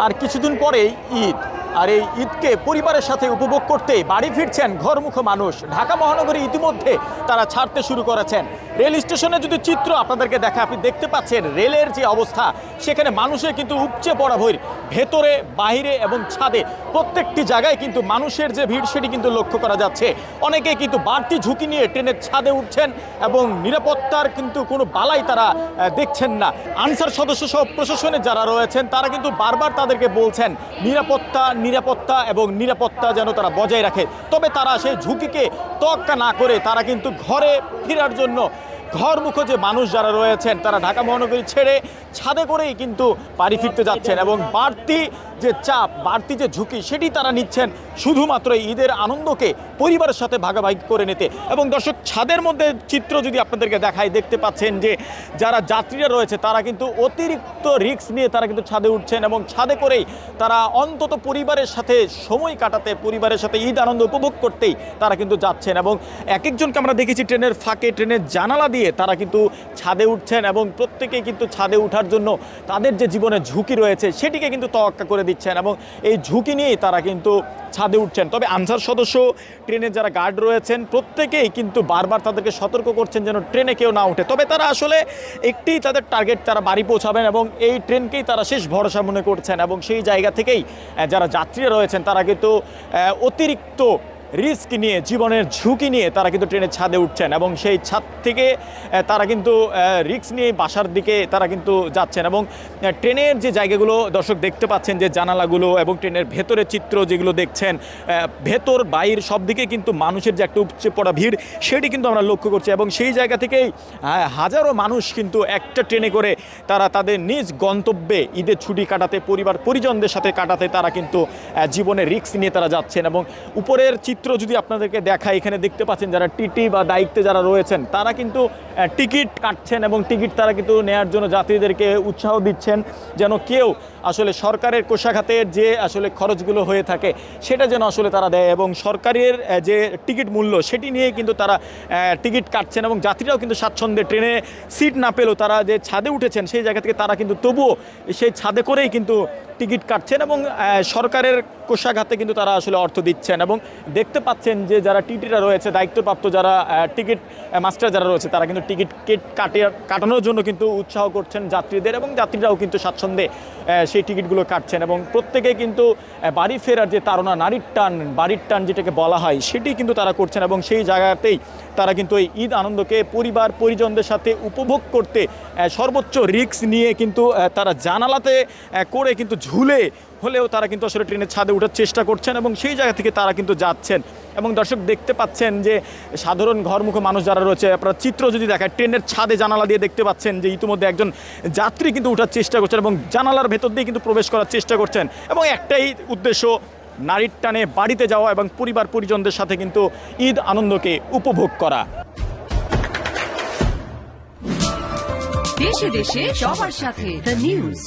আর কিছুদিন পরেই ঈদ, আর এই ঈদকে পরিবারের সাথে উপভোগ করতে বাড়ি ফিরছেন ঘরমুখো মানুষ। ঢাকা মহানগরী ইতিমধ্যে তারা ছাড়তে শুরু করেছেন। রেল স্টেশনে যদি চিত্র আপনাদেরকে দেখা, আপনি দেখতে পাচ্ছেন রেলের যে অবস্থা, সেখানে মানুষের কিন্তু উপচে পড়া ভিড়, ভেতরে বাইরে এবং ছাদে প্রত্যেকটি জায়গায় কিন্তু মানুষের যে ভিড় সেটি কিন্তু লক্ষ্য করা যাচ্ছে। অনেকেই কিন্তু বাড়তি ঝুঁকি নিয়ে ট্রেনের ছাদে উঠছেন এবং নিরাপত্তার কিন্তু কোনো বালাই তারা দেখছেন না। আনসার সদস্য সহ প্রশাসনে যারা রয়েছেন তারা কিন্তু বারবার তাদেরকে বলছেন নিরাপত্তা নিরাপত্তা এবং নিরাপত্তা যেন তারা বজায় রাখে। তবে তারা সেই ঝুঁকিকে তোয়াক্কা না করে তারা কিন্তু ঘরে ফেরার জন্য ঘরমুখো যে মানুষ যারা রয়েছেন তারা ঢাকা মহানগরী ছেড়ে ছাদে করেই কিন্তু বাড়ি ফিরতে যাচ্ছেন এবং বাড়তি যে চাপ, বাড়তি যে ঝুঁকি সেটি তারা নিচ্ছেন শুধুমাত্র ঈদের আনন্দকে পরিবারের সাথে ভাগাভাগি করে নিতে। এবং দর্শক, ছাদের মধ্যে চিত্র যদি আপনাদেরকে দেখাই, দেখতে পাচ্ছেন যে যারা যাত্রীরা রয়েছে তারা কিন্তু অতিরিক্ত রিস্ক নিয়ে তারা কিন্তু ছাদে উঠছেন এবং ছাদে করেই তারা অন্তত পরিবারের সাথে সময় কাটাতে, পরিবারের সাথে ঈদ আনন্দ উপভোগ করতেই তারা কিন্তু যাচ্ছেন। এবং এক একজনকে আমরা দেখেছি ট্রেনের ফাঁকে, ট্রেনের জানালা দিয়ে তারা কিন্তু ছাদে উঠছেন এবং প্রত্যেকেই কিন্তু ছাদে ওঠার জন্য তাদের যে জীবনের ঝুঁকি রয়েছে সেটিকে কিন্তু তোয়াক্কা করে দিচ্ছেন এবং এই ঝুঁকি নিয়েই তারা কিন্তু ছাদে উঠছেন। তবে আনসার সদস্য, ট্রেনের যারা গার্ড রয়েছেন প্রত্যেকেই কিন্তু বারবার তাদেরকে সতর্ক করছেন যেন ট্রেনে কেউ না ওঠে। তবে তারা আসলে একটি তাদের টার্গেট, তারা বাড়ি পৌঁছাবেন এবং এই ট্রেনকেই তারা শেষ ভরসা মনে করছেন এবং সেই জায়গা থেকেই যারা যাত্রীরা রয়েছেন তারা কিন্তু অতিরিক্ত রিস্ক নিয়ে, জীবনের ঝুঁকি নিয়ে তারা কিন্তু ট্রেনের ছাদে উঠছেন এবং সেই ছাদ থেকে তারা কিন্তু রিস্ক নিয়ে বাসার দিকে তারা কিন্তু যাচ্ছেন। এবং ট্রেনের যে জায়গাগুলো দর্শক দেখতে পাচ্ছেন, যে জানালাগুলো এবং ট্রেনের ভেতরের চিত্র যেগুলো দেখছেন, ভেতর বাইর সব দিকে কিন্তু মানুষের যে একটা উপচে পড়া ভিড় সেটি কিন্তু আমরা লক্ষ্য করছি। এবং সেই জায়গা থেকেই হাজারো মানুষ কিন্তু একটা ট্রেনে করে তারা তাদের নিজ গন্তব্যে ঈদের ছুটি কাটাতে, পরিবার পরিজনদের সাথে কাটাতে তারা কিন্তু জীবনের রিস্ক নিয়ে তারা যাচ্ছেন। এবং উপরের চিত্র যদি আপনাদেরকে দেখা, এখানে দেখতে পাচ্ছেন যারা টিটি বা দায়িত্বে যারা রয়েছেন তারা কিন্তু টিকিট কাটছেন এবং টিকিট তারা কিন্তু নেয়ার জন্য যাত্রীদেরকে উৎসাহ দিচ্ছেন যেন কেউ আসলে সরকারের কোষাখাতের যে আসলে খরচগুলো হয়ে থাকে সেটা যেন আসলে তারা দেয় এবং সরকারের যে টিকিট মূল্য সেটি নিয়ে কিন্তু তারা টিকিট কাটছেন। এবং যাত্রীরাও কিন্তু স্বাচ্ছন্দ্যে ট্রেনে সিট না পেলেও তারা যে ছাদে উঠেছেন সেই জায়গা থেকে তারা কিন্তু তবুও সেই ছাদে করেই কিন্তু টিকিট কাটছেন এবং সরকারের কোষাঘাতে কিন্তু তারা আসলে অর্থ দিচ্ছেন। এবং দেখতে পাচ্ছেন যে যারা টিটিরা রয়েছে, দায়িত্বপ্রাপ্ত যারা টিকিট মাস্টার যারা রয়েছে তারা কিন্তু টিকিট কাটানোর জন্য কিন্তু উৎসাহ করছেন যাত্রীদের এবং যাত্রীরাও কিন্তু স্বাচ্ছন্দ্যে সেই টিকিটগুলো কাটছেন এবং প্রত্যেকে কিন্তু বাড়ি ফেরার যে তাড়না, নারীর টান, বাড়ির টান যেটাকে বলা হয় সেটি কিন্তু তারা করছেন এবং সেই জায়গাতেই তারা কিন্তু এই ঈদ আনন্দকে পরিবার পরিজনদের সাথে উপভোগ করতে সর্বোচ্চ রিস্ক নিয়ে কিন্তু তারা জানালাতে করে কিন্তু ঝুলে হলেও তারা কিন্তু আসলে ট্রেনের ছাদে ওঠার চেষ্টা করছেন এবং সেই জায়গা থেকে তারা কিন্তু যাচ্ছেন। এবং দর্শক দেখতে পাচ্ছেন যে সাধারণ ঘরমুখো মানুষ যারা রয়েছে, আপনারা চিত্র যদি দেখায় ট্রেনের ছাদে জানালা দিয়ে দেখতে পাচ্ছেন যে ইতিমধ্যে একজন যাত্রী কিন্তু ওঠার চেষ্টা করছেন এবং জানালার ভেতর দিয়ে কিন্তু প্রবেশ করার চেষ্টা করছেন এবং একটাই উদ্দেশ্য, নারীর টানে বাড়িতে যাওয়া এবং পরিবার পরিজনদের সাথে কিন্তু ঈদ আনন্দকে উপভোগ করা। দেশে দেশে সবার সাথে দ্য নিউজ।